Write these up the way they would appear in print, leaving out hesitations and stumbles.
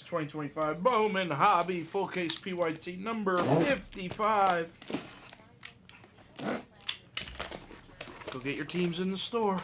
2025 Bowman Hobby Full Case PYT number 55. Go get your teams in the store.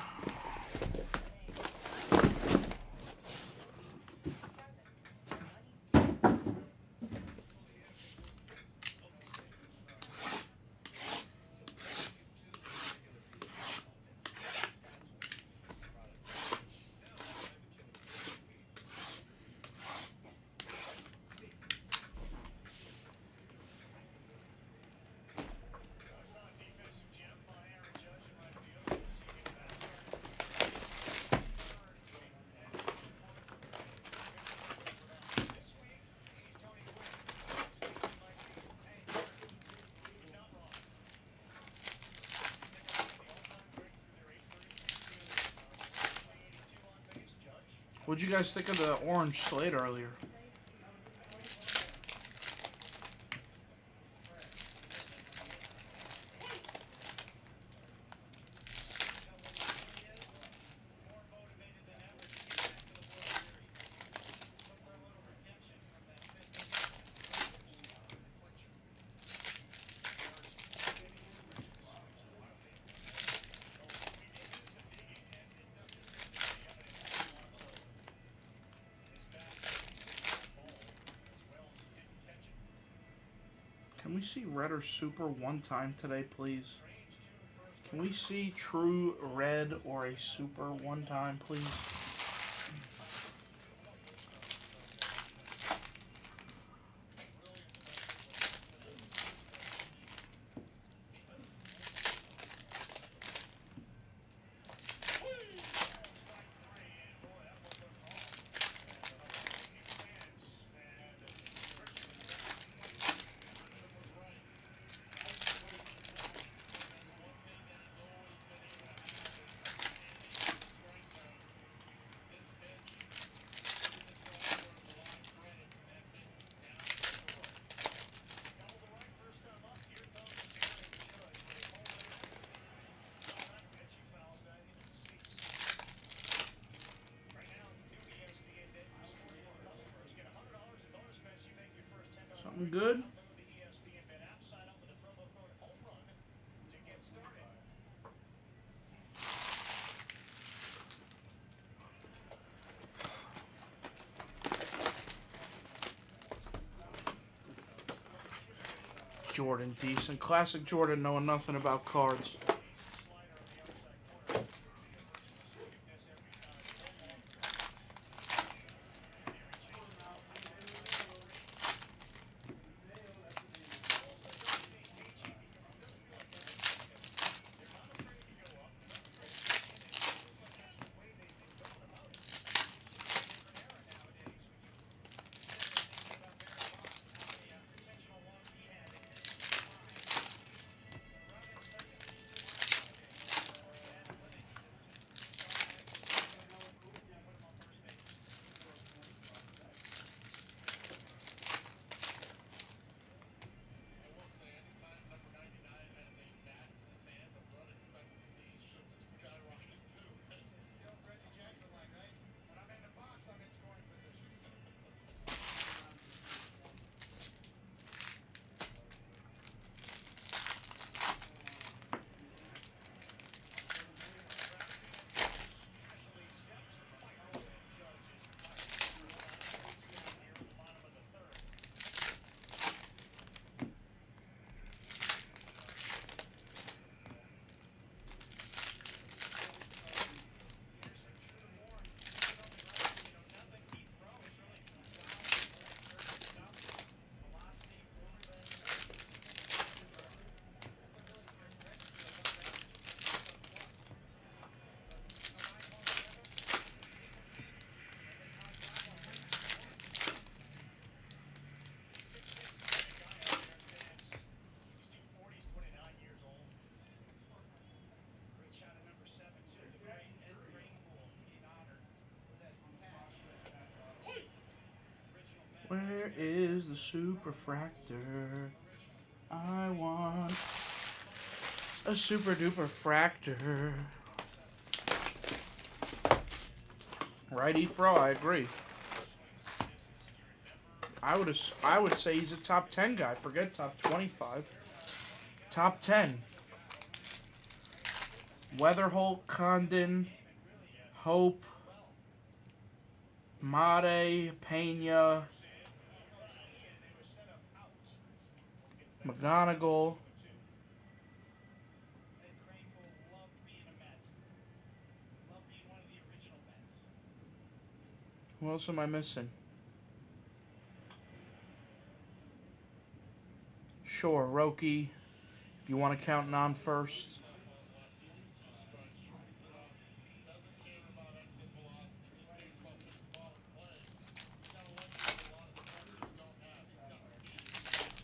What'd you guys think of the orange slate earlier? Can we see red or super one time today, please? Can we see true red or a super one time, please? Something good? Jordan, decent. Classic Jordan, knowing nothing about cards. Where is the superfractor? I want a super duper fractor. Righty Fro, I agree. I would say he's a top 10 guy. Forget top 25. Top 10. Weatherholt, Condon, Hope, Mate, Pena, McGonigal. Who else am I missing? Sure, Roki, if you want to count non first.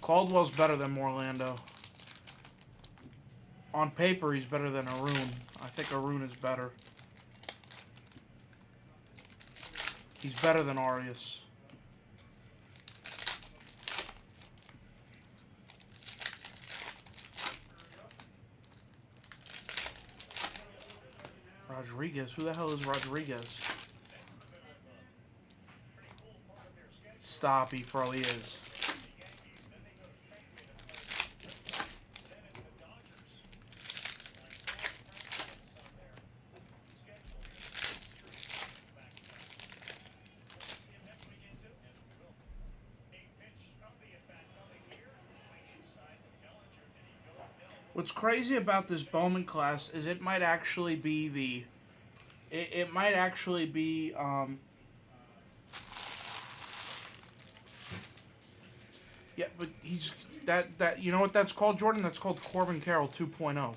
Caldwell's better than Morlando. On paper, he's better than Arun. I think Arun is better. He's better than Arias. Rodriguez? Who the hell is Rodriguez? Stop, Efro, he is. What's crazy about this Bowman class is it might actually be the... It might actually be... yeah, but he's... That you know what that's called, Jordan? That's called Corbin Carroll 2.0.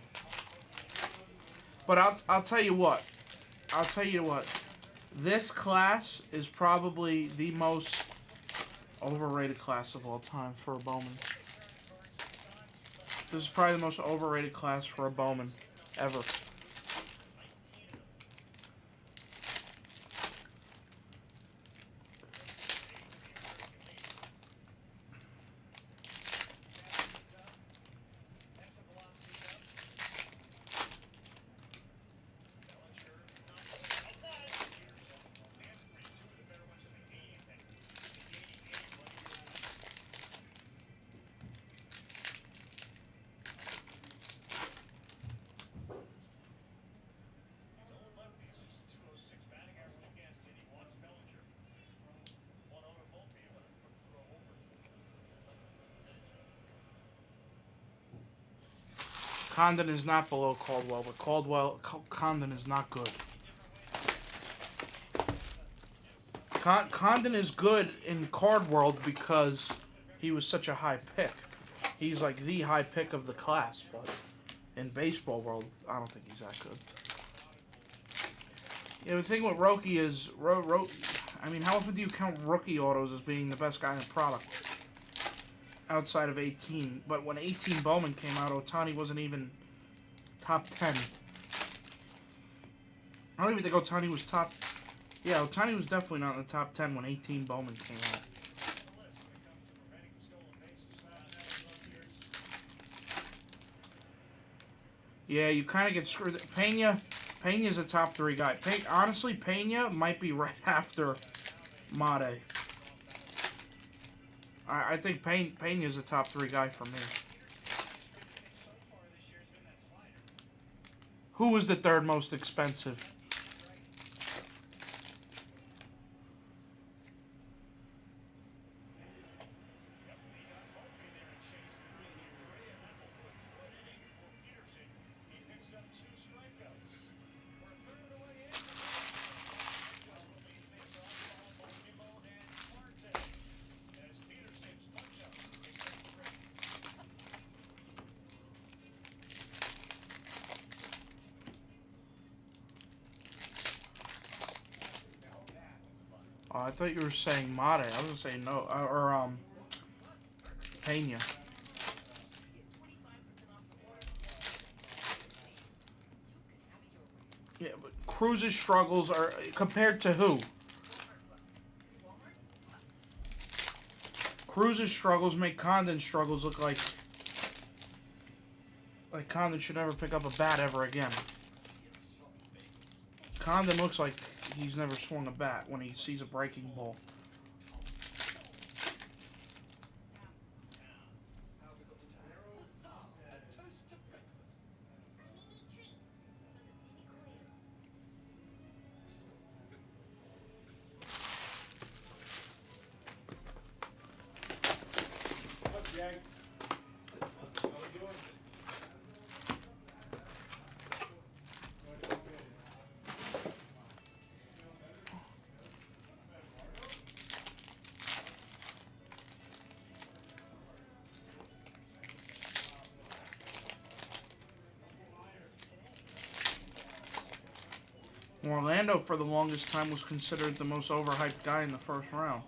But I'll tell you what. I'll tell you what. This class is probably the most overrated class of all time for a Bowman. This is probably the most overrated class for a Bowman ever. Condon is not below Caldwell, but Condon is not good. Condon is good in Card World because he was such a high pick. He's like the high pick of the class, but in Baseball World, I don't think he's that good. Yeah, the thing with Roki is, I mean, how often do you count rookie autos as being the best guy in the product? Outside of 18. But when 18 Bowman came out, Ohtani wasn't even top 10. I don't even think Ohtani was top... Yeah, Ohtani was definitely not in the top 10 when 18 Bowman came out. Yeah, you kind of get screwed. Pena's a top 3 guy. Honestly, Pena might be right after Mate. I think Pena's a top 3 guy for me. Who was the third most expensive? Oh, I thought you were saying Mate. I was gonna say no, or Pena. Yeah, but Cruz's struggles are compared to who? Cruz's struggles make Condon's struggles look like Condon should never pick up a bat ever again. Condon looks like he's never swung a bat when he sees a breaking ball. Orlando, for the longest time, was considered the most overhyped guy in the first round.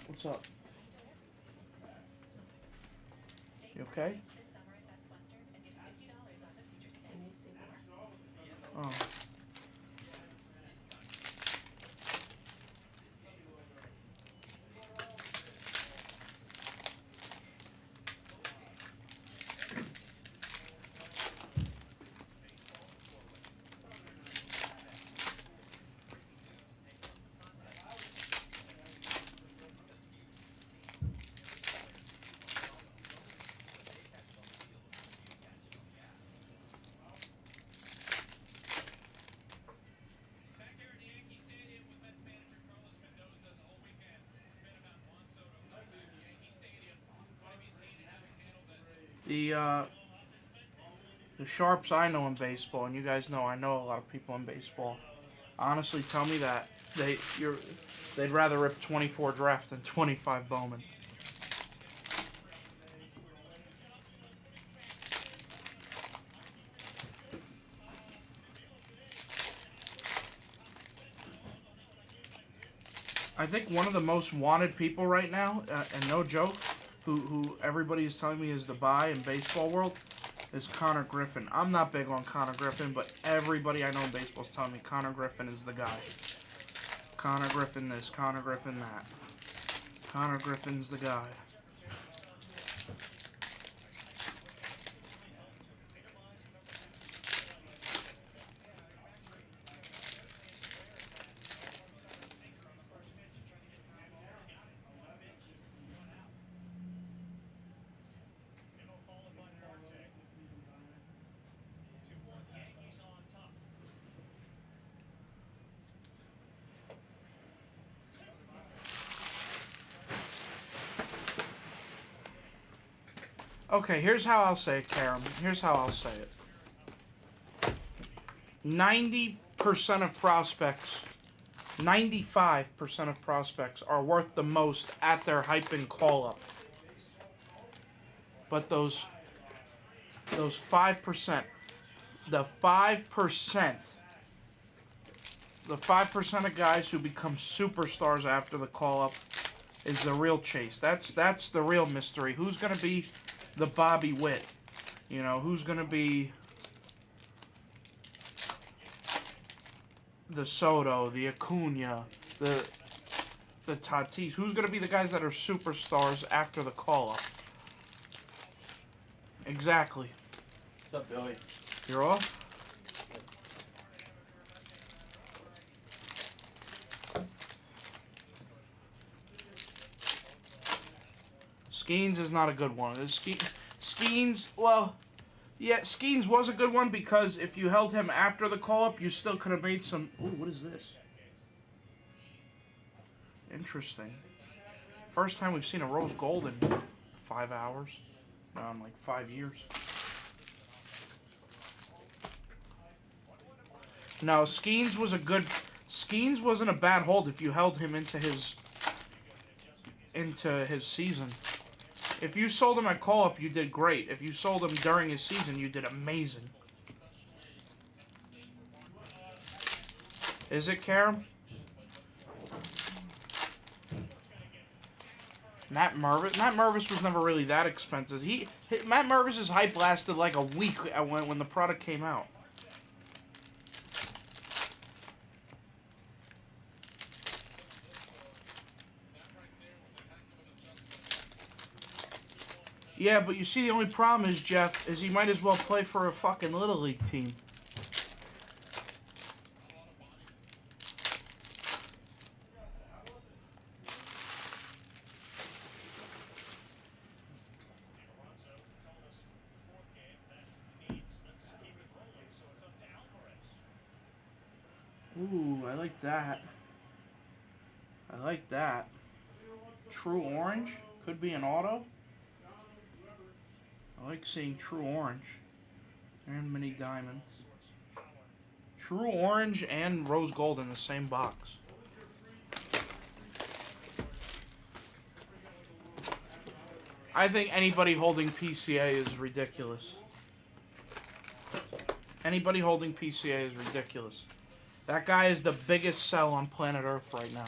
What's up? You okay? Oh. The sharps I know in baseball, and you guys know I know a lot of people in baseball, honestly tell me that they'd rather rip 24 draft than 25 Bowman. I think one of the most wanted people right now, and no joke, who everybody is telling me is the buy in baseball world, is Connor Griffin. I'm not big on Connor Griffin, but everybody I know in baseball is telling me Connor Griffin is the guy. Connor Griffin this, Connor Griffin that. Connor Griffin's the guy. Okay, here's how I'll say it, Karam. Here's how I'll say it. 90% of prospects, 95% of prospects are worth the most at their hype and call-up. But those 5%, the 5% of guys who become superstars after the call-up is the real chase. That's the real mystery. Who's going to be the Bobby Witt? You know, who's going to be the Soto, the Acuna, the Tatis? Who's going to be the guys that are superstars after the call-up? Exactly. What's up, Billy? You're off? Skeens is not a good one. Skeens, well, yeah, Skeens was a good one because if you held him after the call-up, you still could have made some... Ooh, what is this? Interesting. First time we've seen a rose gold in 5 hours. No, in like 5 years. No, Skeens was a good... Skeens wasn't a bad hold if you held him into his season. If you sold him at call-up, you did great. If you sold him during his season, you did amazing. Is it, Karam? Matt Mervis was never really that expensive. Matt Mervis's hype lasted like a week when the product came out. Yeah, but you see, the only problem is, Jeff, is he might as well play for a fucking Little League team. Ooh, I like that. I like that. True Orange? Could be an auto. I like seeing True Orange. And Mini Diamond. True Orange and Rose Gold in the same box. I think anybody holding PCA is ridiculous. Anybody holding PCA is ridiculous. That guy is the biggest sell on planet Earth right now.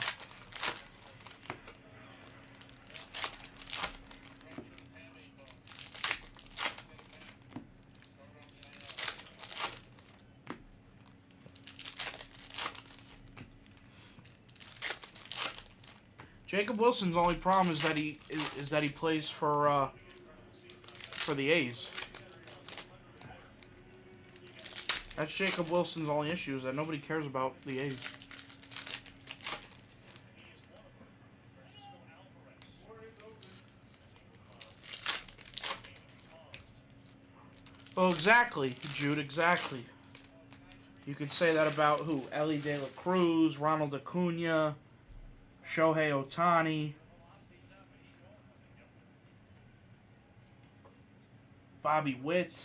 Jacob Wilson's only problem is that he plays for the A's. That's Jacob Wilson's only issue, is that nobody cares about the A's. Well, exactly, Jude, exactly. You could say that about who? Ellie De La Cruz, Ronald Acuna, Shohei Ohtani, Bobby Witt.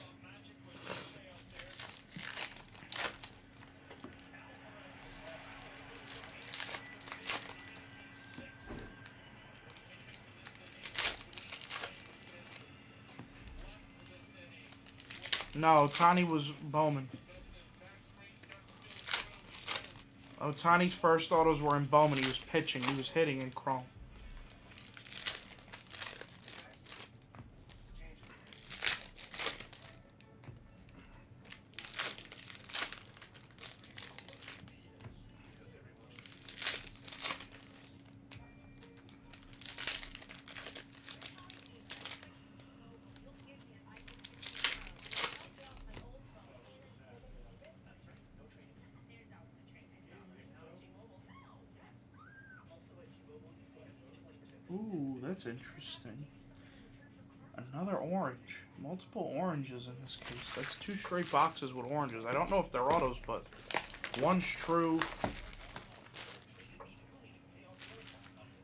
No, Ohtani was Bowman. Ohtani's first autos were in Bowman. He was pitching. He was hitting in Chrome. Ooh, that's interesting. Another orange. Multiple oranges in this case. That's 2 straight boxes with oranges. I don't know if they're autos, but one's true.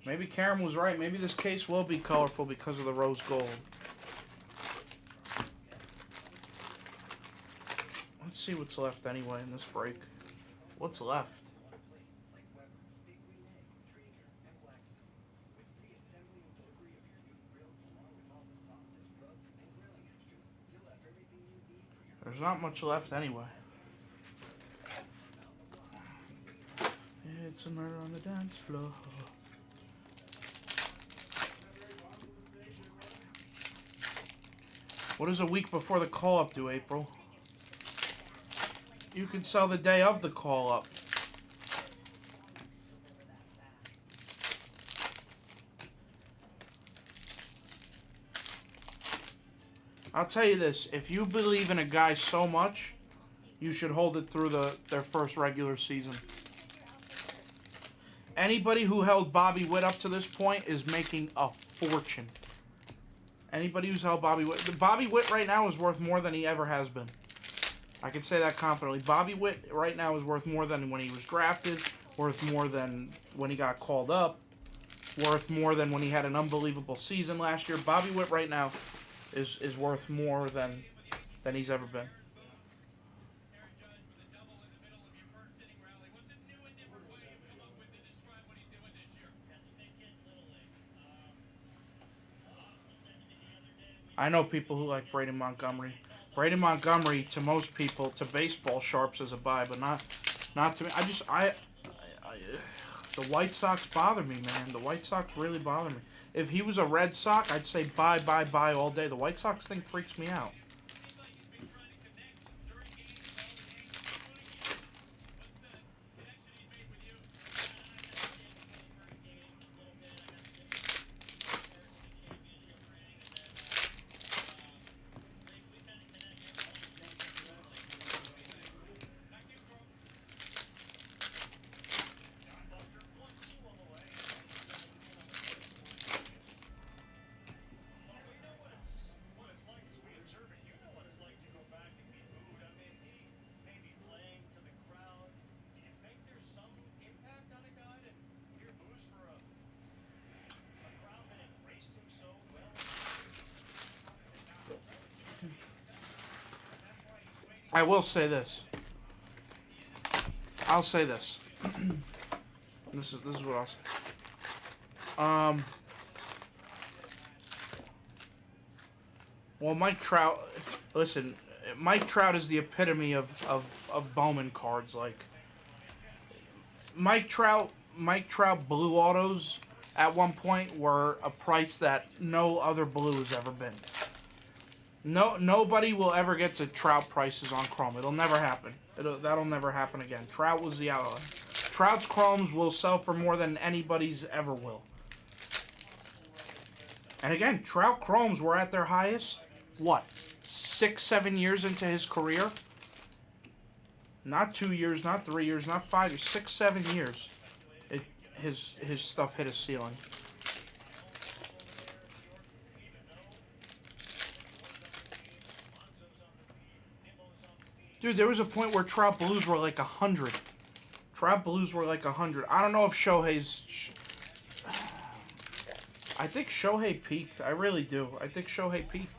Maybe Karen was right. Maybe this case will be colorful because of the rose gold. Let's see what's left anyway in this break. What's left? There's not much left anyway. It's a murder on the dance floor. What is a week before the call-up due, April? You can sell the day of the call-up. I'll tell you this, if you believe in a guy so much, you should hold it through their first regular season. Anybody who held Bobby Witt up to this point is making a fortune. Anybody who's held Bobby Witt right now is worth more than he ever has been. I can say that confidently. Bobby Witt right now is worth more than when he was drafted, worth more than when he got called up, worth more than when he had an unbelievable season last year. Bobby Witt right now is worth more than he's ever been. I know people who like Braden Montgomery. Braden Montgomery, to most people, to baseball sharps, is a buy, but not to me. The White Sox bother me, man. The White Sox really bother me. If he was a Red Sox, I'd say buy all day. The White Sox thing freaks me out. I will say this. I'll say this. This is what I'll say. Well, Mike Trout. Listen, Mike Trout is the epitome of Bowman cards. Like Mike Trout blue autos at one point were a price that no other blue has ever been. Nobody will ever get to Trout prices on Chrome. It'll never happen. That'll never happen again. Trout was the outlier. Trout's Chromes will sell for more than anybody's ever will. And again, Trout Chromes were at their highest, what, 6-7 years into his career? Not 2 years, not 3 years, not 5 years, 6-7 years. His stuff hit a ceiling. Dude, there was a point where Trout Blues were like 100. Trout Blues were like 100. I don't know if Shohei's... I think Shohei peaked. I really do. I think Shohei peaked.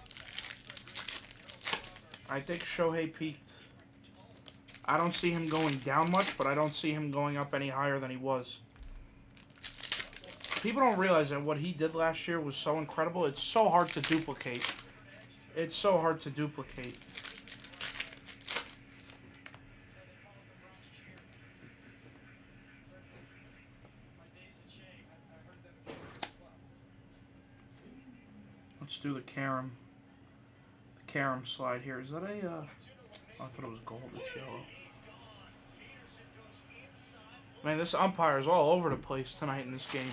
I don't see him going down much, but I don't see him going up any higher than he was. People don't realize that what he did last year was so incredible. It's so hard to duplicate. It's so hard to duplicate. Let's do the Karam slide here. Is that a... I thought it was gold. It's yellow. Man, this umpire is all over the place tonight in this game.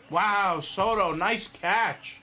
Wow, Soto, nice catch.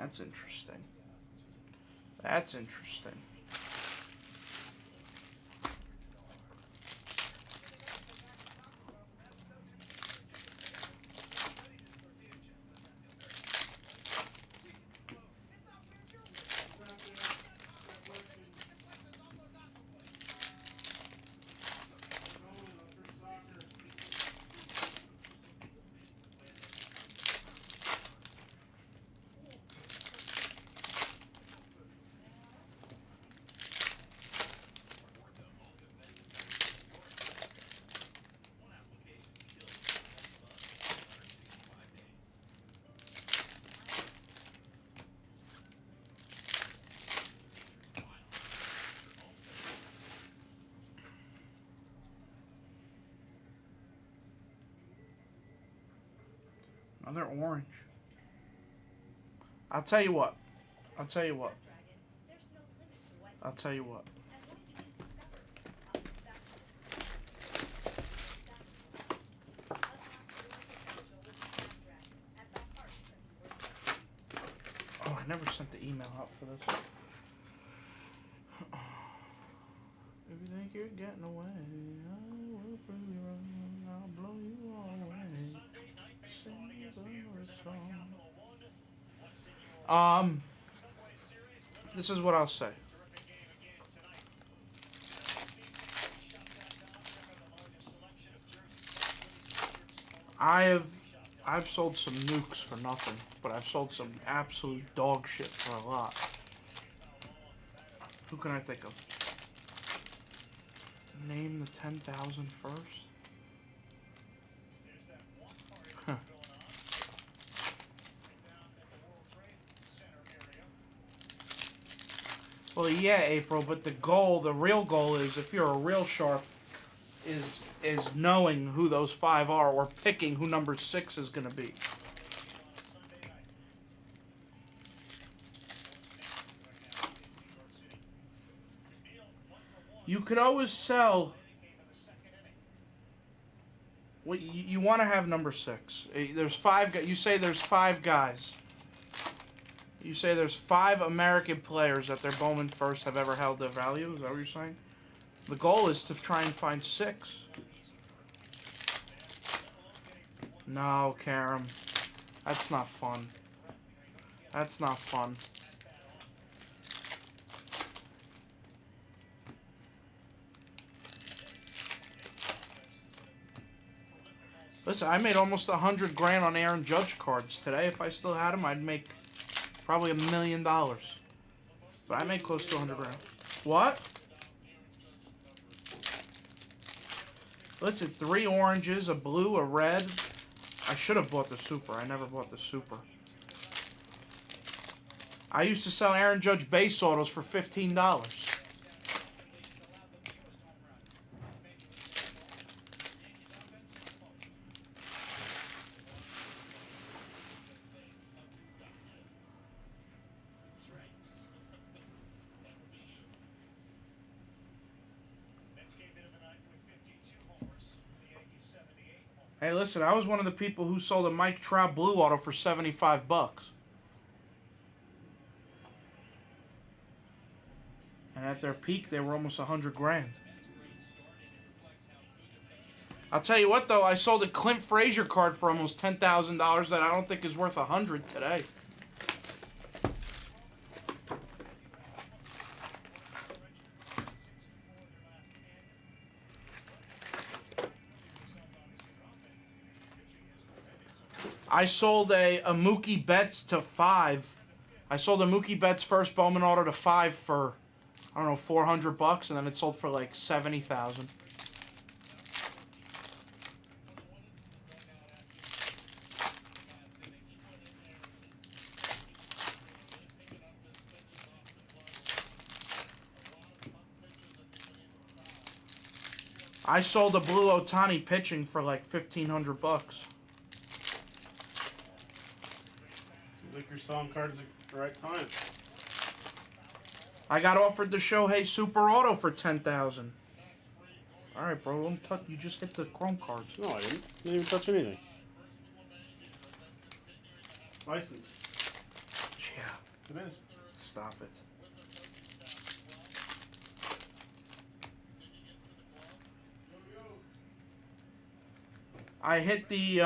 That's interesting. That's interesting. Another orange. I'll tell you what. I'll tell you what. I'll tell you what. Oh, I never sent the email out for this. If you think you're getting away, I will prove you wrong. I'll blow you all away. This is what I'll say. I've sold some nukes for nothing, but I've sold some absolute dog shit for a lot. Who can I think of? Name the 10,000 first? Huh. Well, yeah, April, but the real goal is, if you're a real sharp, is knowing who those 5 are, or picking who number 6 is going to be. You could always sell. Well, you want to have number 6. There's 5. You say there's 5 guys. You say there's 5 American players that their Bowman first have ever held their value. Is that what you're saying? The goal is to try and find 6. No, Karam. That's not fun. That's not fun. Listen, I made almost $100,000 on Aaron Judge cards today. If I still had them, I'd make probably $1 million. But I made close to $100,000. What? Listen, 3 oranges, a blue, a red. I should have bought the super. I never bought the super. I used to sell Aaron Judge base autos for $15. Hey, listen, I was one of the people who sold a Mike Trout blue auto for $75. And at their peak, they were almost $100,000. I'll tell you what, though, I sold a Clint Frazier card for almost $10,000 that I don't think is worth $100 today. I sold a Mookie Betts to 5. I sold a Mookie Betts first Bowman auto to 5 for, I don't know, $400, and then it sold for like $70,000. I sold a blue Ohtani pitching for like $1,500. Like you're selling cards at the right time. I got offered the Shohei Super Auto for $10,000. All right, bro. Don't touch. You just hit the chrome cards. No, I didn't. Didn't even touch anything. License. Yeah. It is. Stop it. I hit the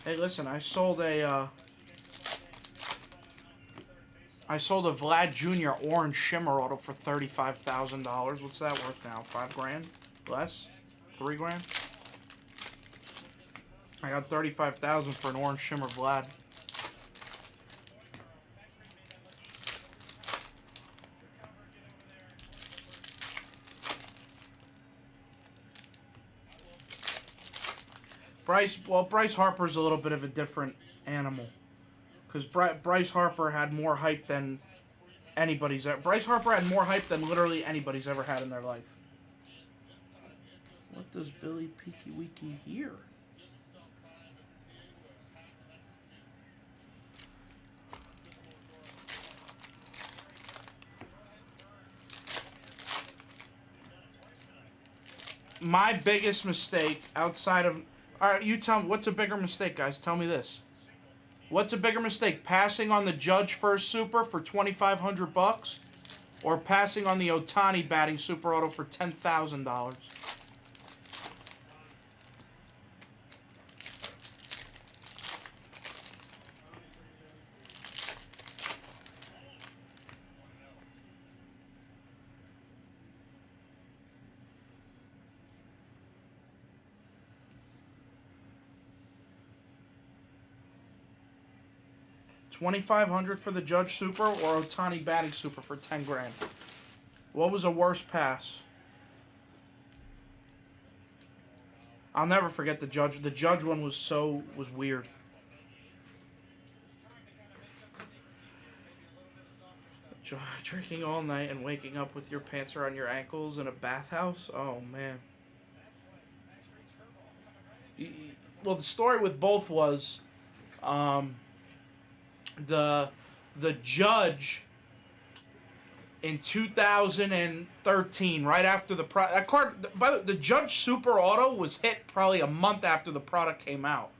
Hey, listen, I sold a Vlad Jr. orange shimmer auto for $35,000. What's that worth now? $5,000? Less? $3,000? I got $35,000 for an orange shimmer Vlad. Bryce Harper's a little bit of a different animal. Because Bryce Harper had more hype than anybody's ever... Bryce Harper had more hype than literally anybody's ever had in their life. What does Billy Peaky Weeky hear? My biggest mistake outside of... Alright, you tell me, what's a bigger mistake, guys? Tell me this. What's a bigger mistake? Passing on the Judge first super for $2,500? Or passing on the Ohtani batting super auto for $10,000? $2,500 for the Judge Super or Ohtani batting Super for 10 grand? What was a worse pass? I'll never forget the Judge. The Judge one was weird. Drinking all night and waking up with your pants around your ankles in a bathhouse? Oh, man. Well, the story with both was the Judge in 2013, right after that card. By the Judge Super Auto was hit probably a month after the product came out.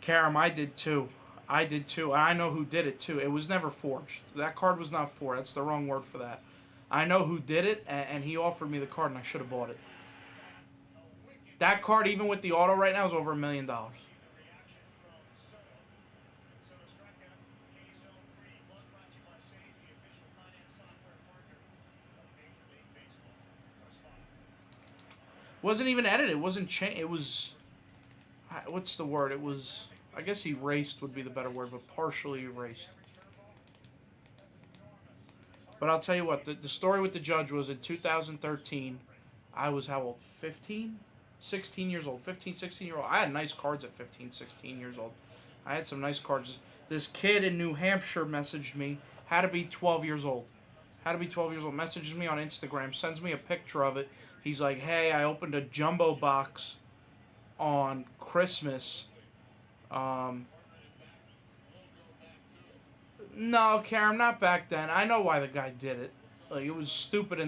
Karam, I did too. And I know who did it too. It was never forged. That card was not forged. That's the wrong word for that. I know who did it, and he offered me the card, and I should have bought it. That card, even with the auto right now, is over $1 million. Wasn't even edited. It wasn't changed. It was, what's the word? It was, I guess erased would be the better word, but partially erased. But I'll tell you what, the story with the Judge was in 2013. I was how old? 15? 16 years old. 15, 16 year old. I had nice cards at 15, 16 years old. I had some nice cards. This kid in New Hampshire messaged me. Had to be 12 years old. Messages me on Instagram. Sends me a picture of it. He's like, hey, I opened a jumbo box on Christmas. No, Karen, not back then. I know why the guy did it. Like, it was stupid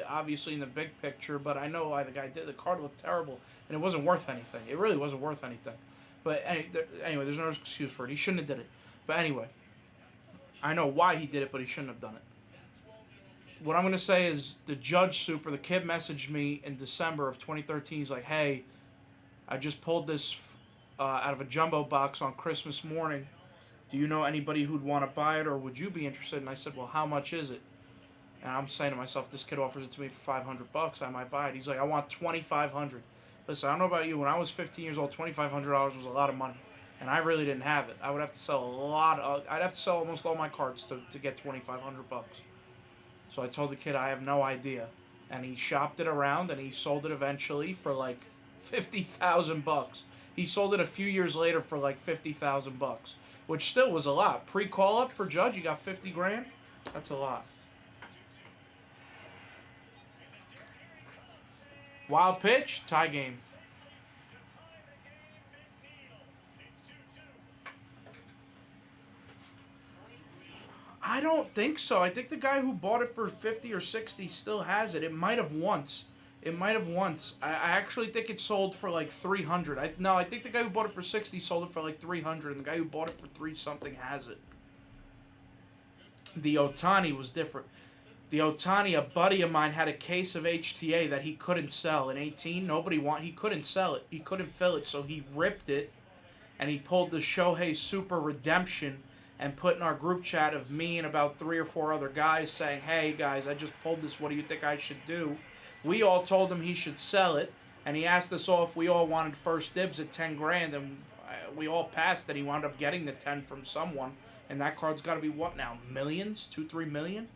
obviously in the big picture, but I know why the guy did it. The card looked terrible, and it wasn't worth anything. It really wasn't worth anything. But anyway, there's no excuse for it. He shouldn't have did it. But anyway, I know why he did it, but he shouldn't have done it. What I'm going to say is the Judge Super, the kid messaged me in December of 2013. He's like, hey, I just pulled this out of a jumbo box on Christmas morning. Do you know anybody who'd want to buy it, or would you be interested? And I said, well, how much is it? And I'm saying to myself, this kid offers it to me for $500. I might buy it. He's like, I want $2,500. Listen, I don't know about you. When I was 15 years old, $2,500 was a lot of money. And I really didn't have it. I would have to sell I'd have to sell almost all my cards to get $2,500. So I told the kid I have no idea. And he shopped it around, and he sold it eventually for like $50,000. He sold it a few years later for like $50,000, which still was a lot. Pre-call up for Judge, you got 50 grand. That's a lot. Wild pitch, tie game. I don't think so. I think the guy who bought it for 50 or 60 still has it. It might have once. I actually think it sold for like 300. I think the guy who bought it for 60 sold it for like 300, and the guy who bought it for 3 something has it. The Ohtani was different. The Ohtani, a buddy of mine had a case of HTA that he couldn't sell in 18. He couldn't sell it. He couldn't fill it, so he ripped it, and he pulled the Shohei Super Redemption and put in our group chat of me and about 3 or 4 other guys saying, hey, guys, I just pulled this. What do you think I should do? We all told him he should sell it, and he asked us all if we all wanted first dibs at 10 grand, and we all passed, and he wound up getting the 10 from someone, and that card's got to be what now? Millions? 2-3 million?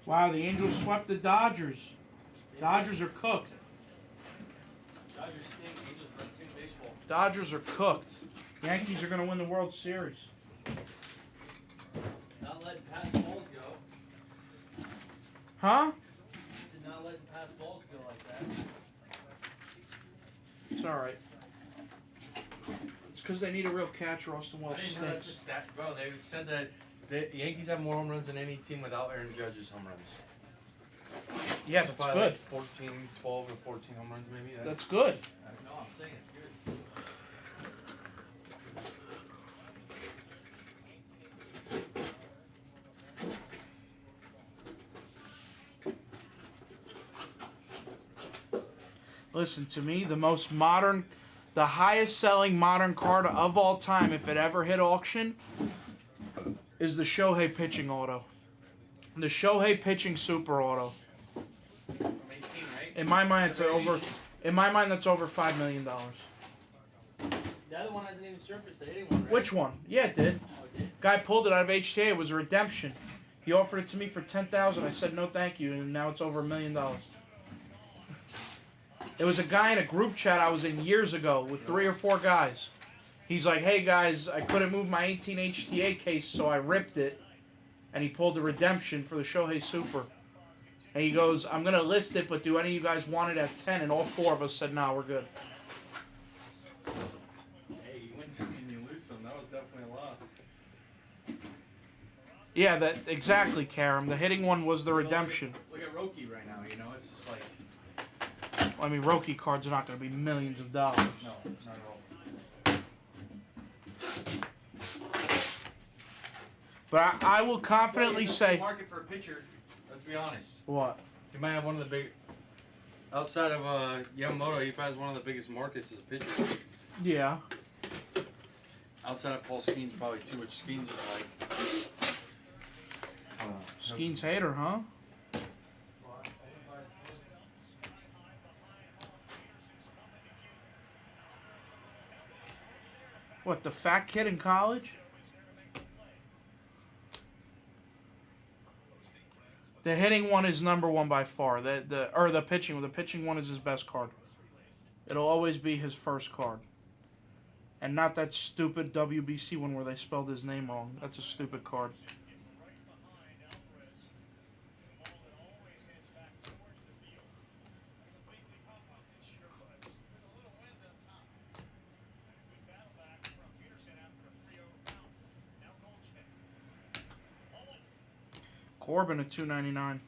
Wow, the Angels swept the Dodgers. Dodgers are cooked. Dodgers stink. Angels best team in baseball. Dodgers are cooked. Yankees are going to win the World Series. not letting pass balls go. Huh? He said not letting pass balls go like that. It's all right. It's because they need a real catcher. Austin I Wells didn't know that's a stinks. stat, bro. They said that the Yankees have more home runs than any team without Aaron Judge's home runs. Yeah, It's that's probably good. like 14, 12 or 14 home runs maybe. That's good. No, I'm saying it's good. Listen to me. The highest selling modern card of all time, if it ever hit auction, is the Shohei pitching auto. The Shohei pitching super auto. From 18, right? In my mind, it's over. In my mind, that's over $5 million. The other one hasn't even surfaced. The hitting one, right? Which one? Yeah, it did. Oh, it did? Guy pulled it out of HTA. It was a redemption. He offered it to me for $10,000. I said no, thank you, and now it's over $1 million. It was a guy in a group chat I was in years ago with 3 or 4 guys. He's like, hey guys, I couldn't move my 18 HTA case, so I ripped it. And he pulled the redemption for the Shohei Super. And he goes, I'm going to list it, but do any of you guys want it at 10? And all 4 of us said, no, we're good. Hey, you win some and you lose some. That was definitely a loss. Yeah, that exactly, Karam. The hitting one was the redemption. Look at Roki right now, you know? It's just like... I mean, Roki cards are not going to be millions of dollars. No, not at all. But I will confidently say... Market for a pitcher, let's be honest. What? He might have one of the big... Outside of Yamamoto, he probably has one of the biggest markets as a pitcher. Yeah. Outside of Paul Skeens, probably too, which Skeens is like... Skeens hater, huh? What, the fat kid in college? The hitting one is number 1 by far. The pitching one is his best card. It'll always be his first card. And not that stupid WBC one where they spelled his name wrong. That's a stupid card. Corbin at $299.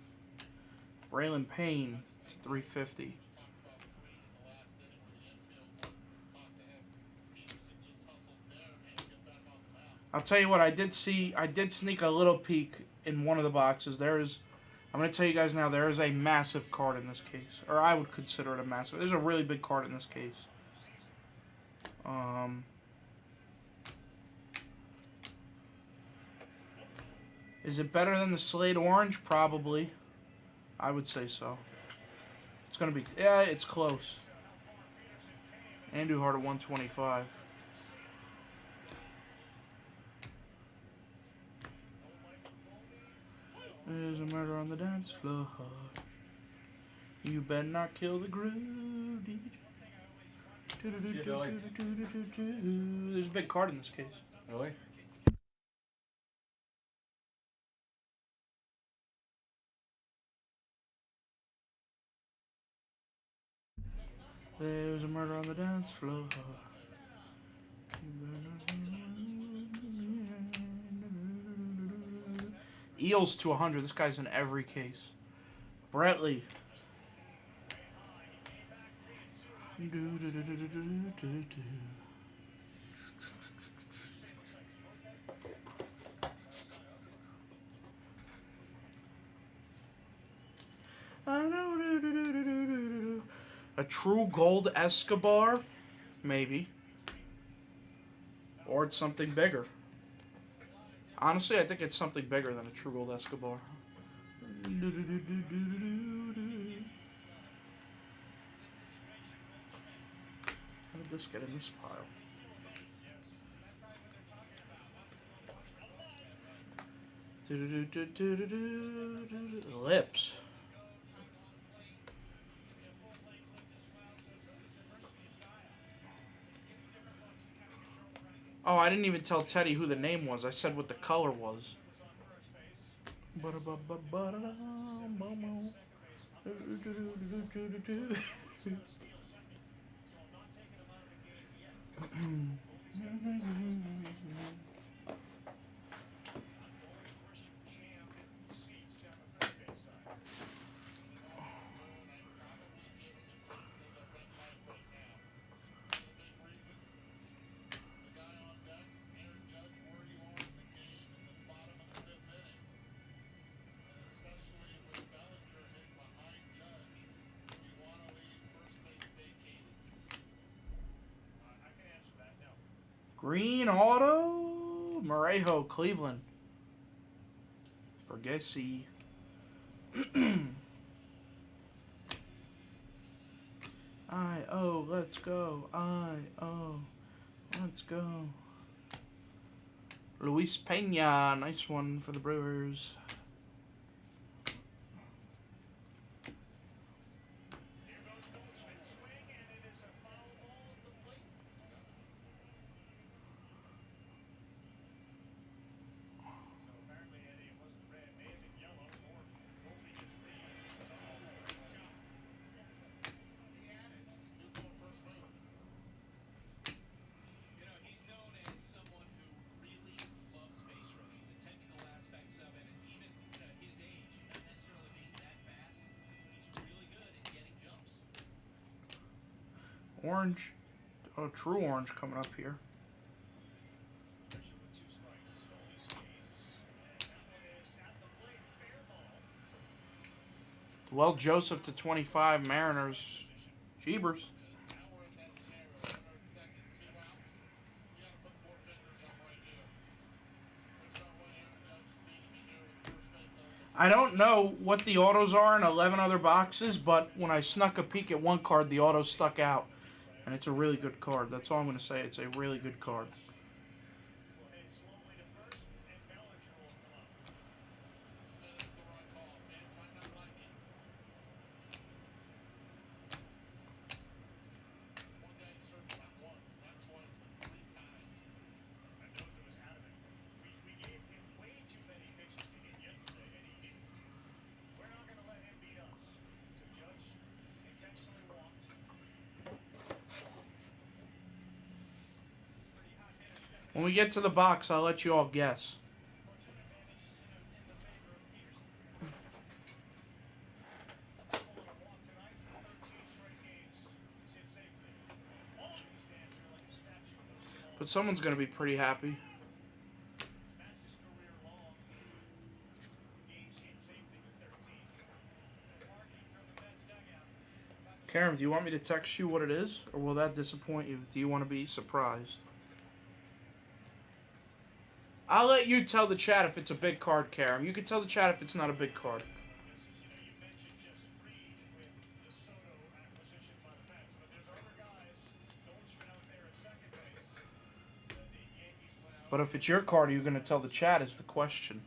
Braylon Payne $350. I'll tell you what, I did sneak a little peek in one of the boxes. I'm going to tell you guys now, there is a massive card in this case. Or I would consider it a massive. There's a really big card in this case. Is it better than the Slate Orange? Probably. I would say so. It's going to be... Yeah, it's close. Andujar at 125. There's a murder on the dance floor. You better not kill the groove, DJ. There's a big card in this case. Really? There's a murder on the dance floor. Eels to 100. This guy's in every case. Bretley. A true gold Escobar? Maybe. Or it's something bigger. Honestly, I think it's something bigger than a true gold Escobar. How did this get in this pile? Lips. Oh, I didn't even tell Teddy who the name was. I said what the color was. Green auto, Morejo, Cleveland. Bergessi. Let's go. Let's go. Luis Pena, nice one for the Brewers. Orange. Oh, true orange coming up here. Well, Joseph to 25, Mariners. Jeebers. I don't know what the autos are in 11 other boxes, but when I snuck a peek at one card, the auto stuck out. And it's a really good card. That's all I'm going to say. It's a really good card. When we get to the box, I'll let you all guess. But someone's going to be pretty happy. Karen, do you want me to text you what it is? Or will that disappoint you? Do you want to be surprised? I'll let you tell the chat if it's a big card, Karen. You can tell the chat if it's not a big card. But if it's your card, are you going to tell the chat is the question.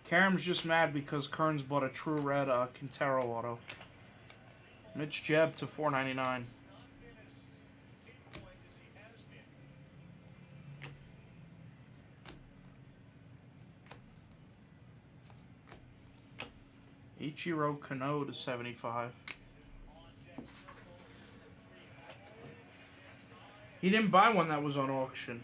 Karen's just mad because Kearns bought a true red Quintero auto. Mitch Jeb to 499. Ichiro Kano to 75. He didn't buy one that was on auction.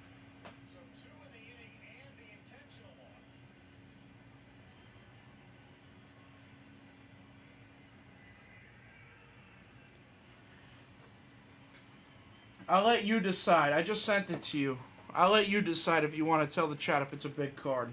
I'll let you decide. I just sent it to you. I'll let you decide if you want to tell the chat if it's a big card.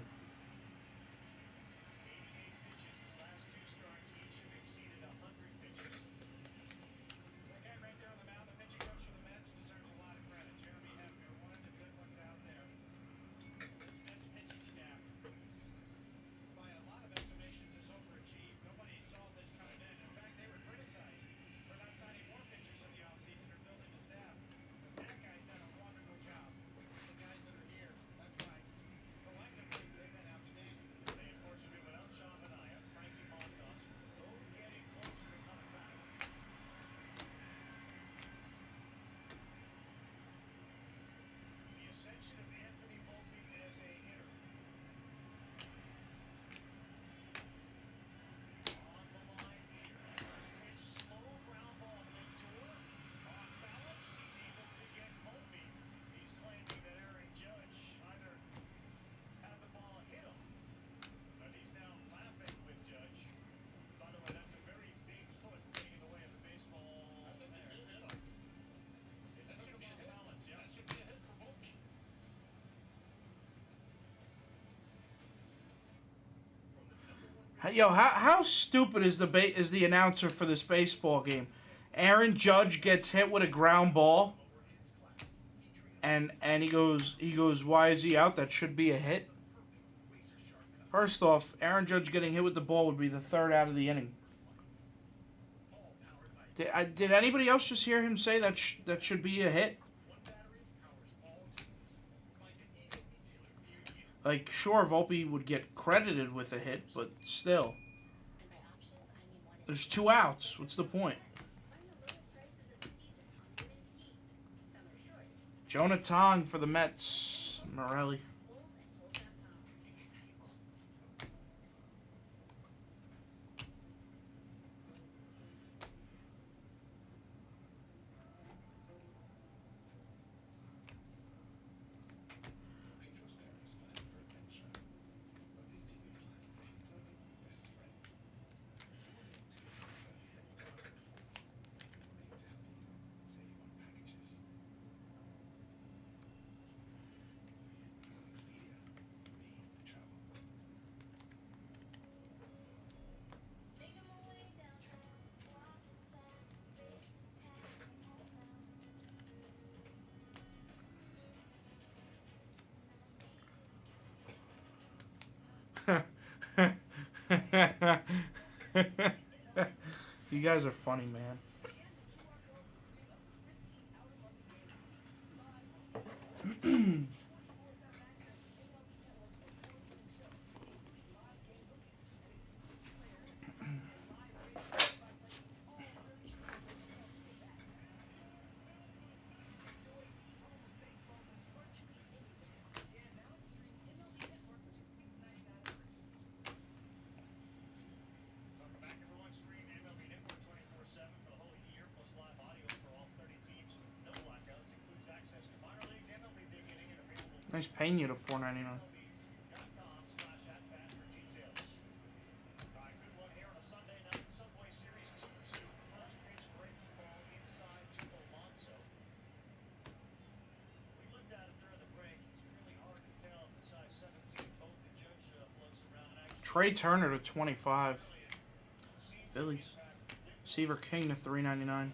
Yo, how stupid is the announcer for this baseball game? Aaron Judge gets hit with a ground ball, and he goes, why is he out? That should be a hit. First off, Aaron Judge getting hit with the ball would be the third out of the inning. Did anybody else just hear him say that should be a hit? Like, sure, Volpe would get credited with a hit, but still. There's 2 outs. What's the point? Jonah Tong for the Mets. Morelli. You guys are funny, man. Nice paying you to $4.99. Trey Turner to 25. Phillies. Seaver King to $3.99.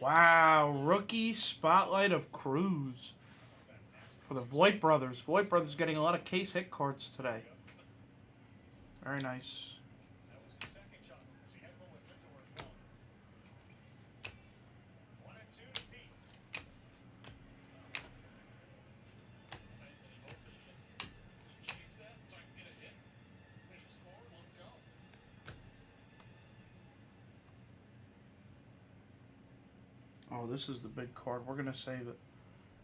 Wow, rookie spotlight of Cruz for the Voigt brothers. Voigt brothers getting a lot of case hit cards today. Very nice. Oh, this is the big card. We're going to save it.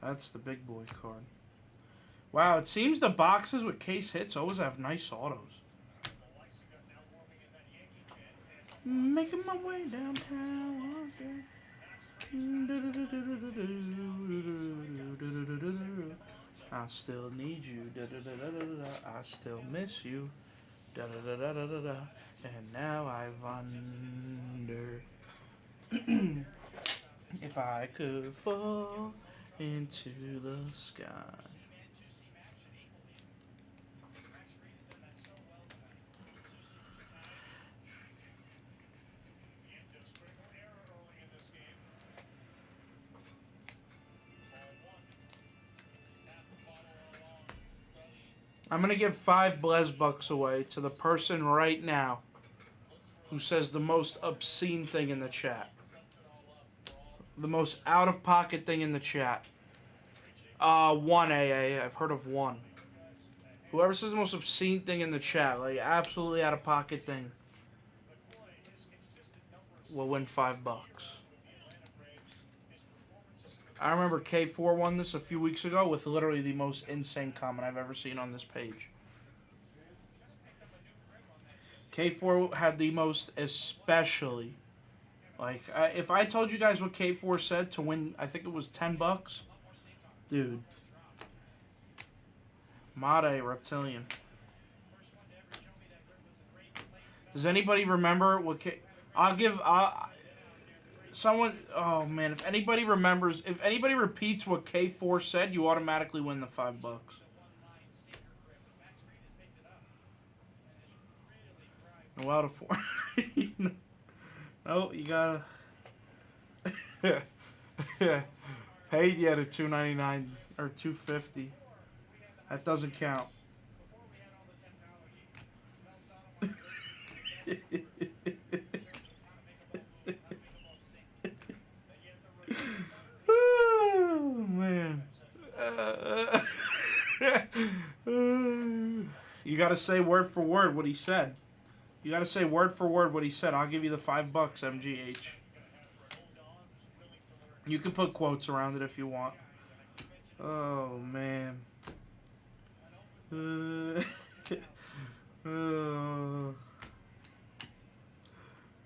That's the big boy card. Wow, it seems the boxes with case hits always have nice autos. Making my way downtown. I still need you. I still miss you. And now I wonder if I could fall into the sky. I'm going to give 5 Blez bucks away to the person right now who says the most obscene thing in the chat. The most out-of-pocket thing in the chat. 1 AA. I've heard of 1. Whoever says the most obscene thing in the chat, like absolutely out-of-pocket thing, will win 5 bucks. I remember K4 won this a few weeks ago with literally the most insane comment I've ever seen on this page. K4 had the most, especially. Like, if I told you guys what K4 said to win, I think it was $10, dude. Made Reptilian. Does anybody remember what I'll give someone? Oh man, if anybody remembers, if anybody repeats what K4 said, you automatically win the $5. No out of 4. No, you gotta. Paid yet at $2.99 or $2.50. That doesn't count. Oh man. You gotta say word for word what he said. You gotta say word for word what he said. I'll give you the $5, MGH. You can put quotes around it if you want. Oh man.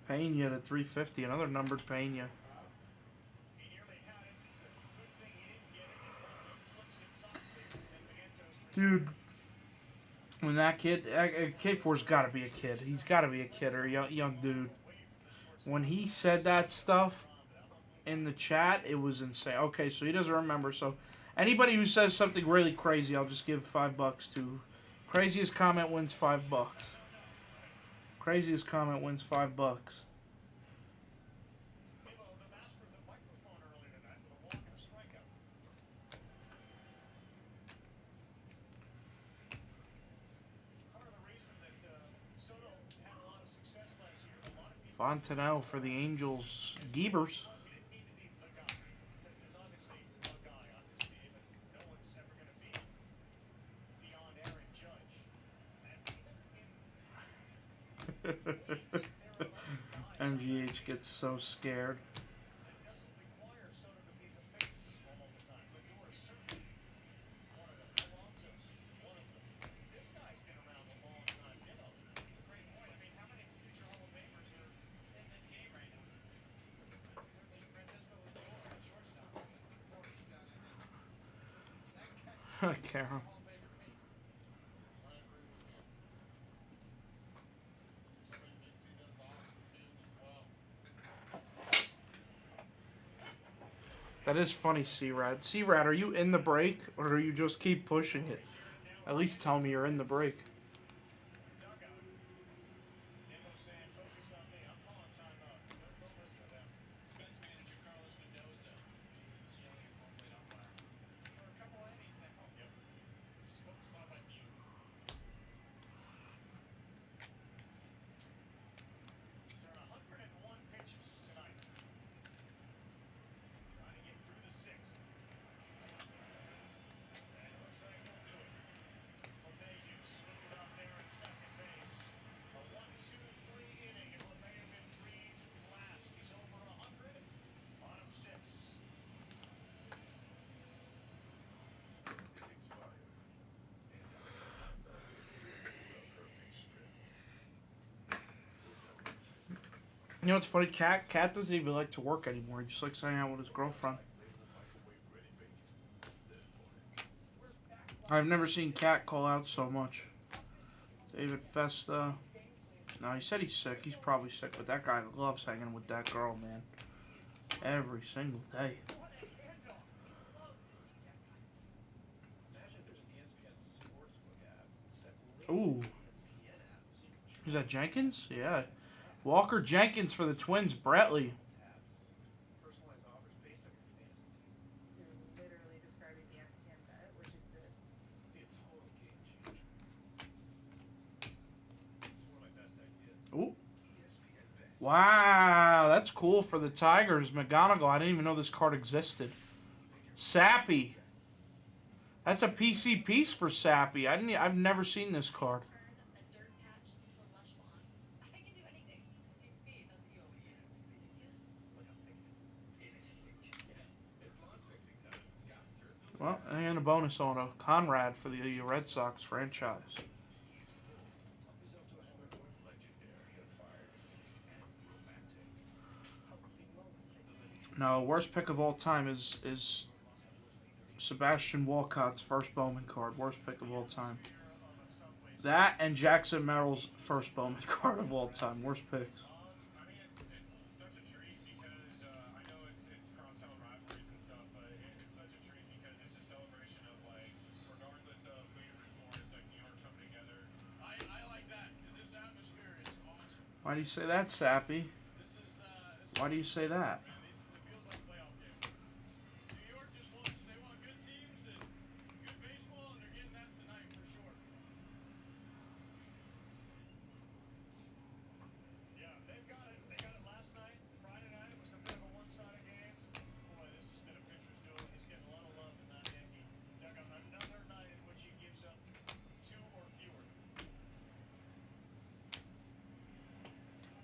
Pena at $3.50. Another numbered Pena. Dude, when that kid, K4's got to be a kid. He's got to be a kid or a young dude. When he said that stuff in the chat, it was insane. Okay, so he doesn't remember. So anybody who says something really crazy, I'll just give $5 to. Craziest comment wins $5. Craziest comment wins $5. Fontenelle for the Angels. Giebers. MGH gets so scared. Carol. That is funny, C-Rad. C-Rad, are you in the break, or do you just keep pushing it? At least tell me you're in the break. You know what's funny? Cat doesn't even like to work anymore. He just likes hanging out with his girlfriend. I've never seen Cat call out so much. David Festa. No, he said he's sick. He's probably sick, but that guy loves hanging with that girl, man. Every single day. Ooh. Is that Jenkins? Yeah. Walker Jenkins for the Twins. Bretley. Ooh. Wow, that's cool for the Tigers. McGonigal. I didn't even know this card existed. Sappy. That's a PC piece for Sappy. I've never seen this card. Well, and a bonus on a Conrad for the Red Sox franchise. No, worst pick of all time is Sebastian Walcott's first Bowman card. Worst pick of all time. That and Jackson Merrill's first Bowman card of all time. Worst picks. Why do you say that, Sappy? Why do you say that?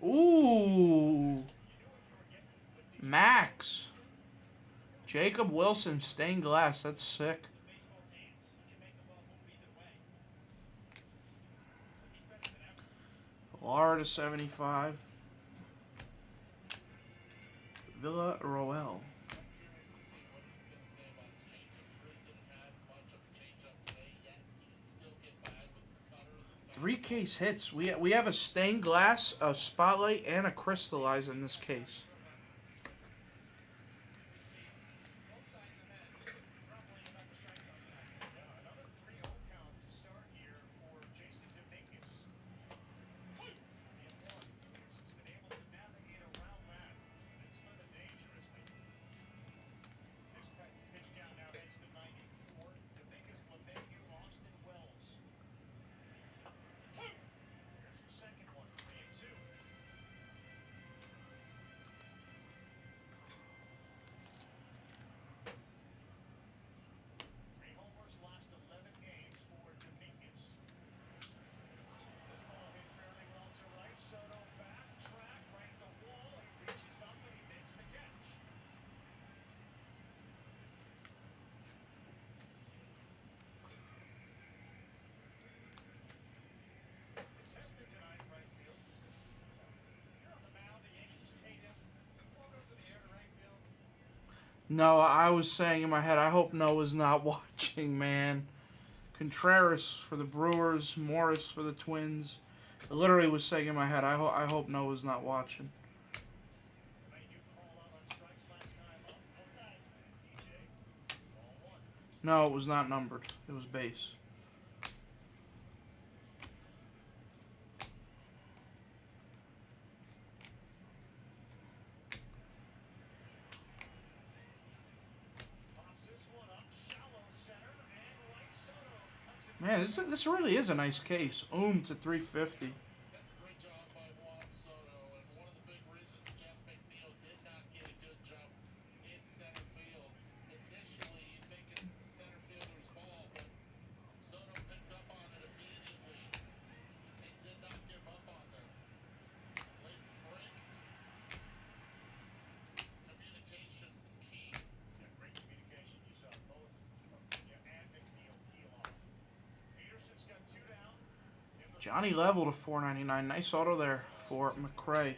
Ooh. Max. Jacob Wilson, stained glass. That's sick. Lara to 75. Villa Roel. 3 case hits. We have a stained glass, a spotlight, and a crystallize in this case. No, I was saying in my head, I hope Noah's not watching, man. Contreras for the Brewers, Morris for the Twins. I literally was saying in my head, I hope Noah's not watching. No, it was not numbered. It was base. Man, this really is a nice case. To 350. Johnny Level to 499. Nice auto there for McCray.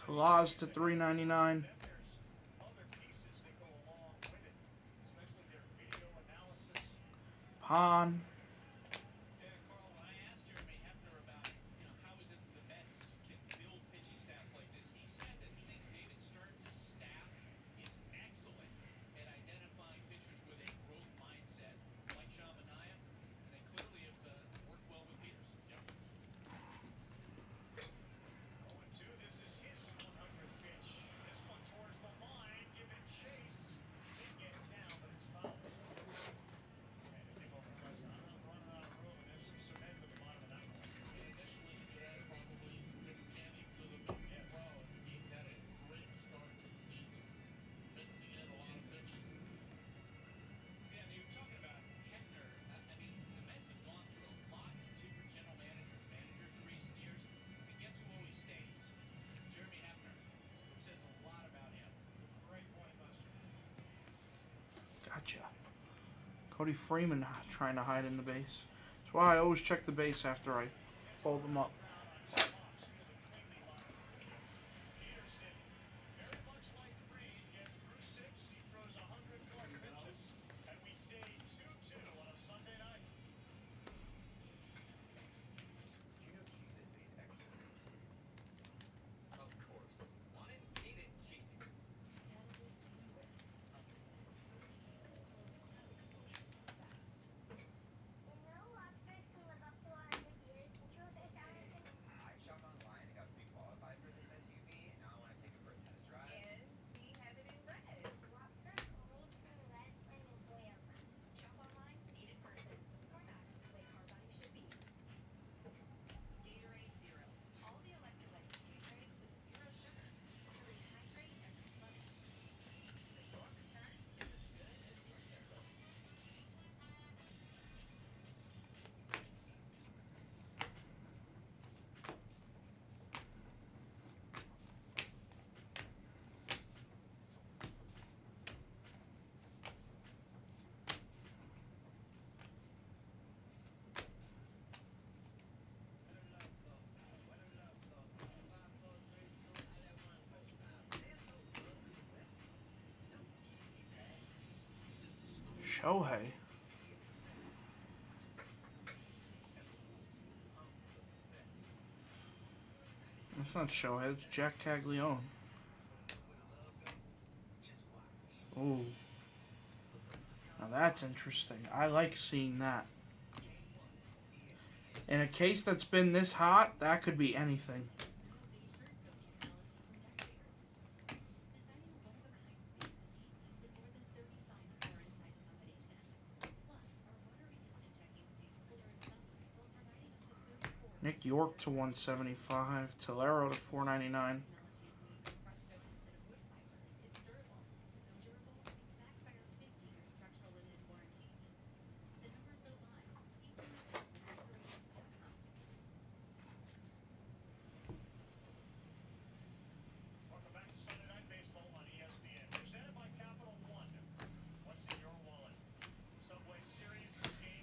Kalaz to 399. Pond. Gotcha. Cody Freeman trying to hide in the base. That's why I always check the base after I fold them up. Shohei. That's not Shohei, it's Jack Caglione. Ooh. Now that's interesting. I like seeing that. In a case that's been this hot, that could be anything. Nick York to 175. Tolero to 499.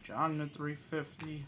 John to 350.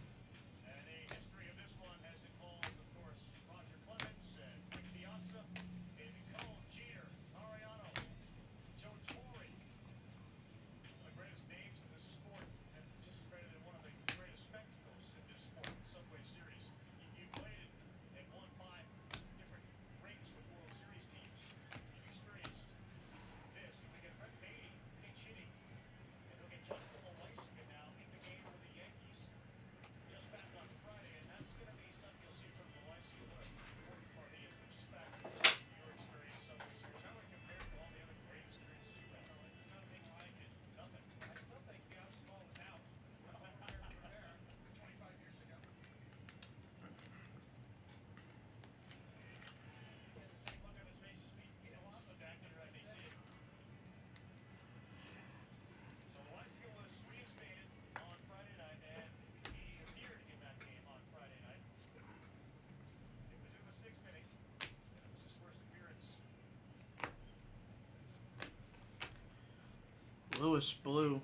Lewis Blue.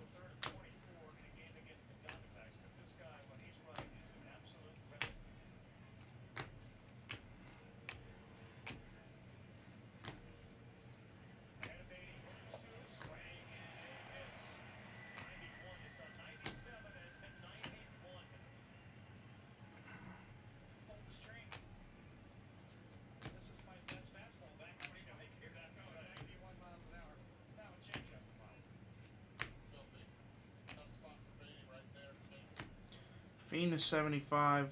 Fiend to 75.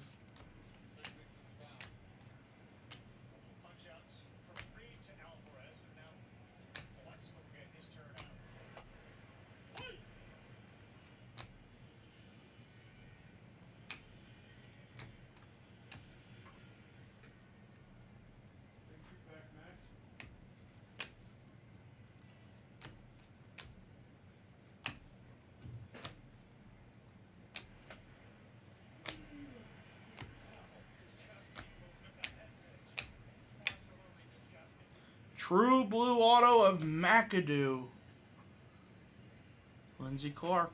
True blue auto of McAdoo. Lindsey Clark.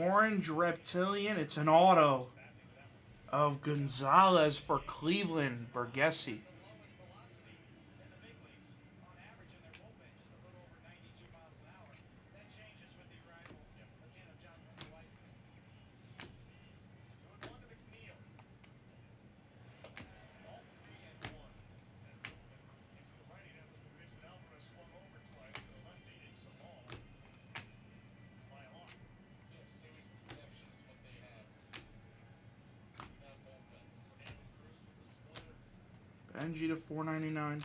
Orange Reptilian. It's an auto of Gonzalez for Cleveland. Bergessi. Benji to 499.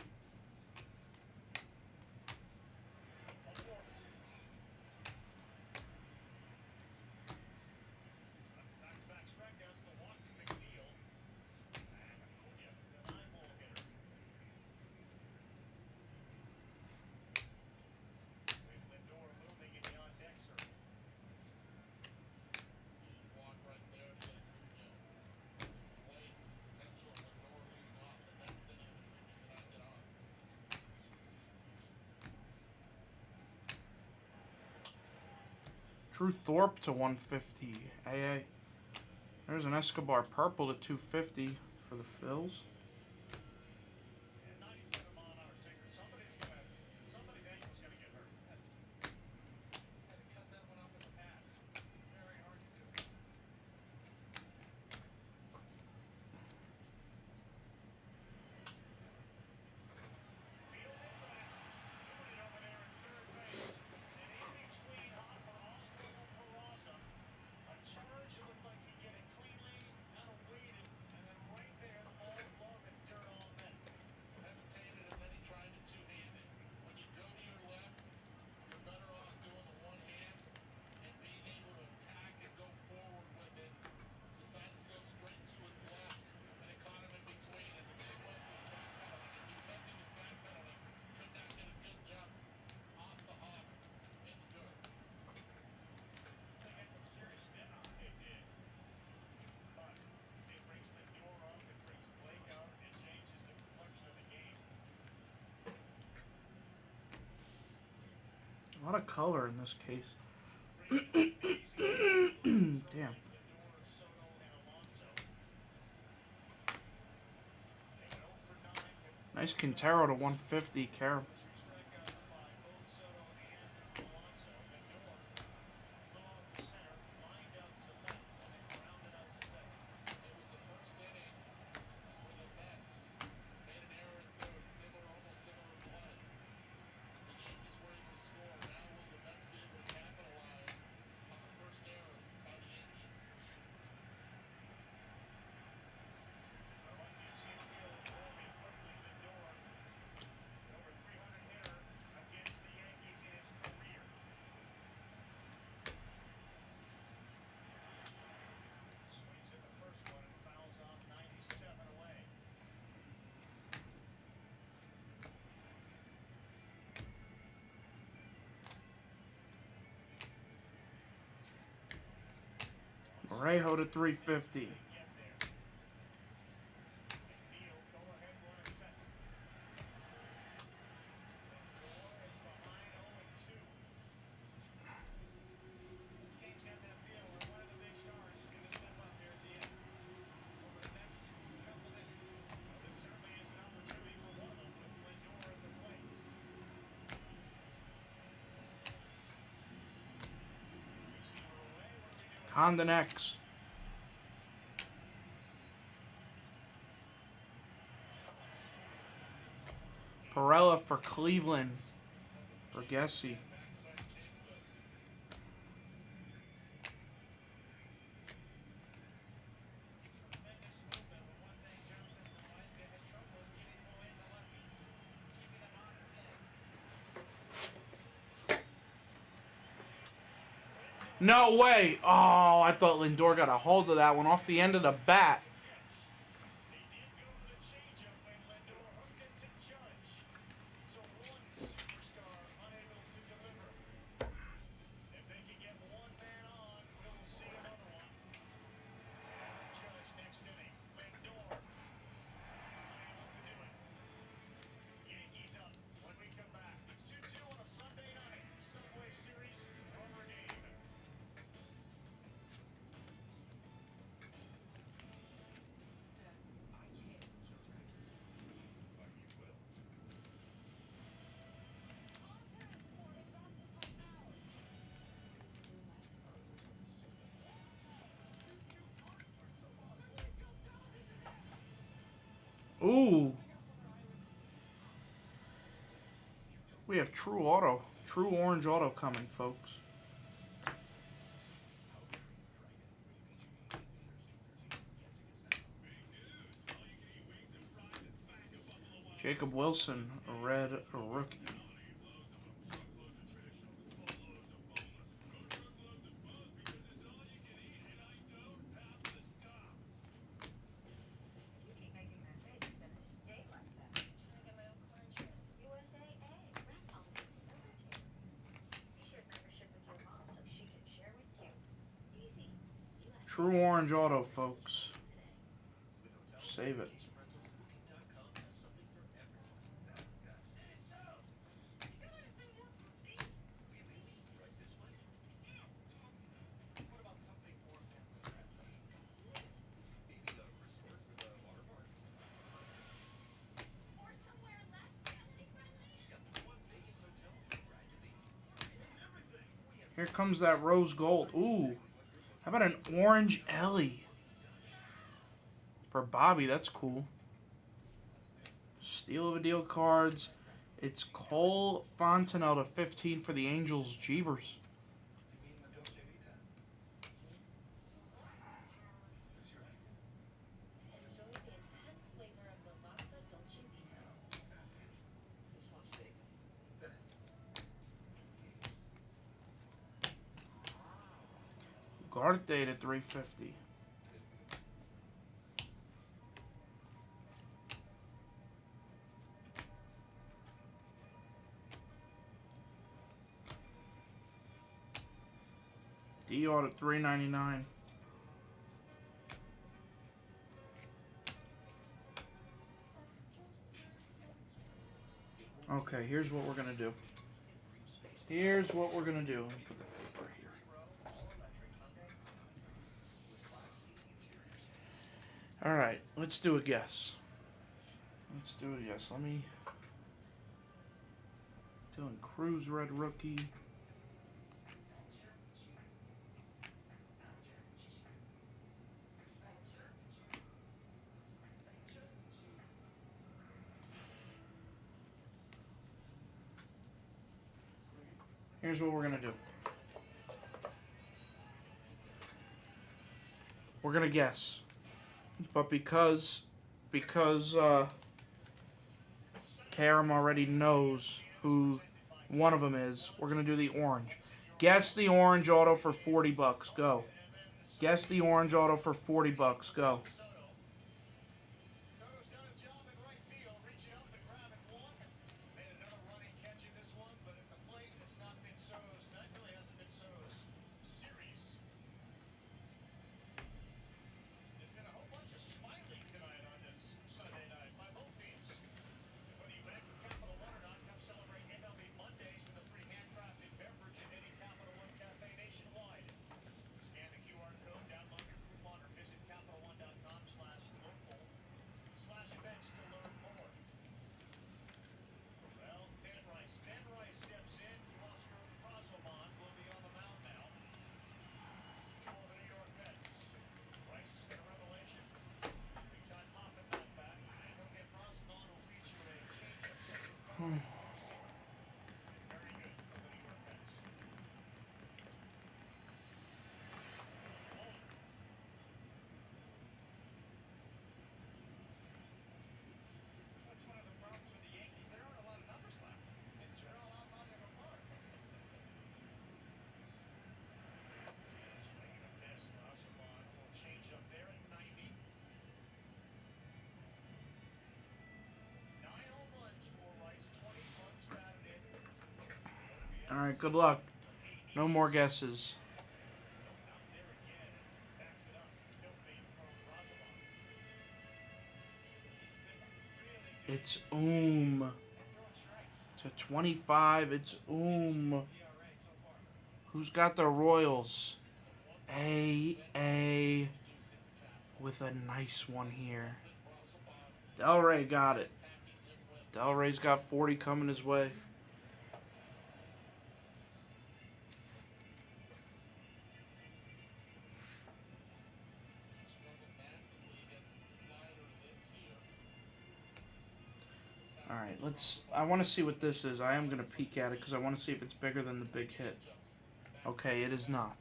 Drew Thorpe to 150. AA. There's an Escobar purple to 250 for the Phils. A lot of color in this case. Damn. Nice Quintero to 150, Carol. Morejo to 350. Condon X. Perella for Cleveland. Bergessi. No way! Oh, I thought Lindor got a hold of that one off the end of the bat. Ooh. We have true auto. True orange auto coming, folks. Jacob Wilson, a red rookie. True orange auto, folks. Save it. Here comes that rose gold. Ooh. How about an orange Ellie? For Bobby, that's cool. Steal of a deal cards. It's Cole Fontenelle to 15 for the Angels. Jeebers. Guard date at 350. D-Auto at 399. Okay, here's what we're gonna do. Here's what we're gonna do. Put the paper here. All right, let's do a guess. Let's do a guess. Let me. Dylan Cruz, red rookie. Here's what we're gonna do. We're gonna guess, but because Karam already knows who one of them is, we're gonna do the orange. Guess the orange auto for $40. Go. Guess the orange auto for $40. Go. All right, good luck. No more guesses. It's To 25, it's Who's got the Royals? A with a nice one here. Delray got it. Delray's got 40 coming his way. All right, let's. I want to see what this is. I am gonna peek at it because I want to see if it's bigger than the big hit. Okay, it is not.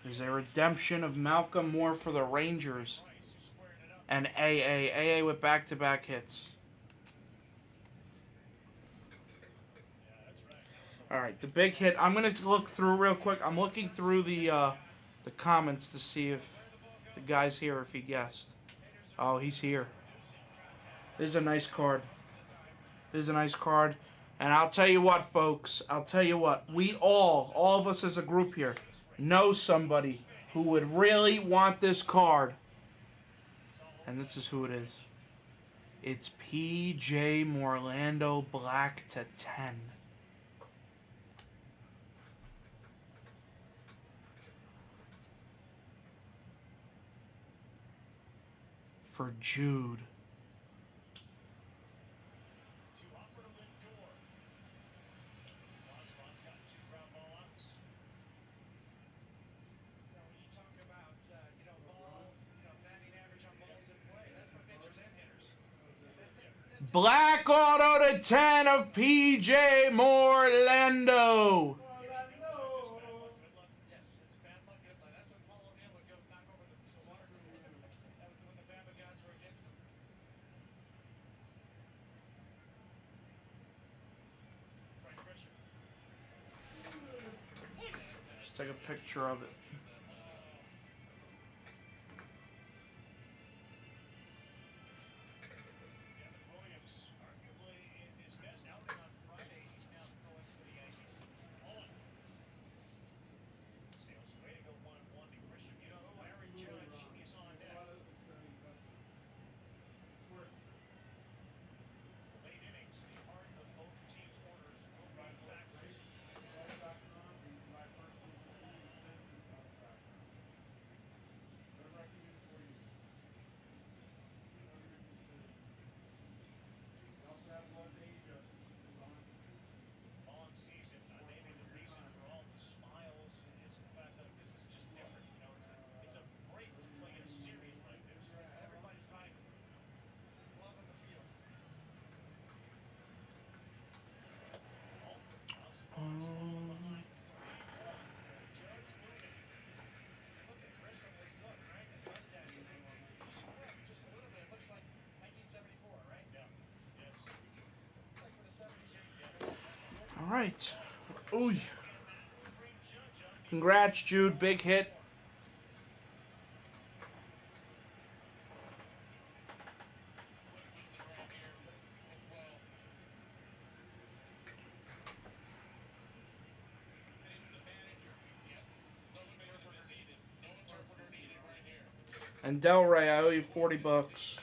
There's a redemption of Malcolm Moore for the Rangers. And AA with back-to-back hits. All right, the big hit. I'm gonna look through real quick. I'm looking through the comments to see if the guy's here, if he guessed. Oh, he's here. This is a nice card. This is a nice card. And I'll tell you what, folks. I'll tell you what. We all of us as a group here, know somebody who would really want this card. And this is who it is. It's P.J. Morlando Black to 10. For Jude. Black auto to 10 of P.J. Morlando. Just take a picture of it. All right. Ooh. Congrats, Jude. Big hit. And Delray, I owe you $40.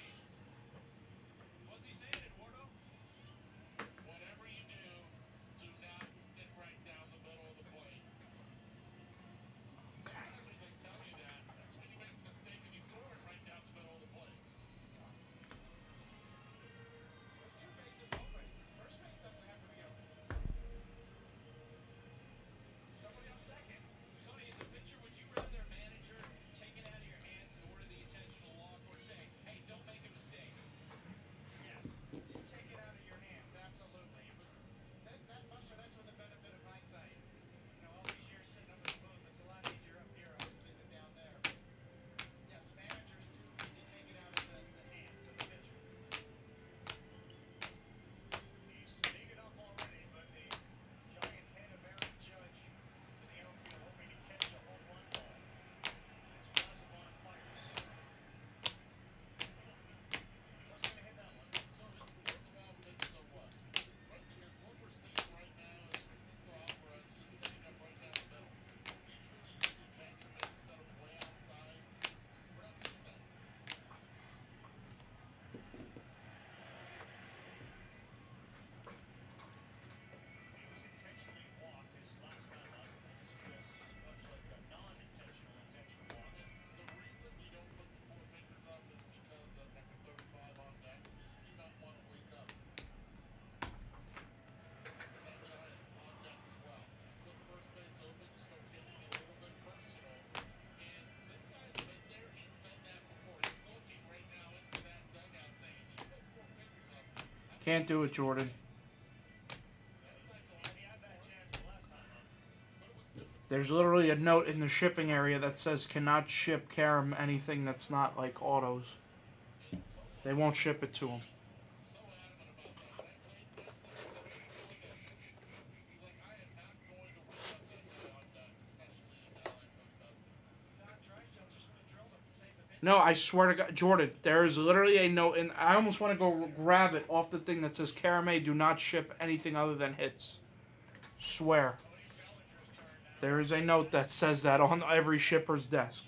Can't do it, Jordan. There's literally a note in the shipping area that says cannot ship Karam anything that's not like autos. They won't ship it to him. No, I swear to God, Jordan, there is literally a note, and I almost want to go grab it off the thing that says Karamay, do not ship anything other than hits. Swear. There is a note that says that on every shipper's desk.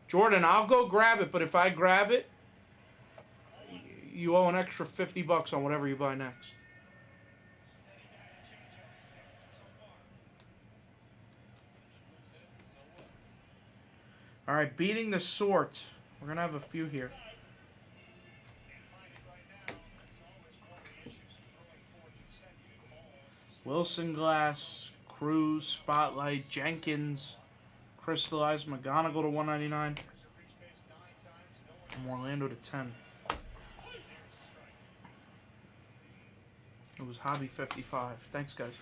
Jordan, I'll go grab it, but if I grab it, you owe an extra $50 on whatever you buy next. All right, beating the sort. We're going to have a few here. Wilson Glass, Cruz, Spotlight, Jenkins, Crystallized, McGonigal to 199. And Orlando to 10. It was Hobby 55. Thanks, guys.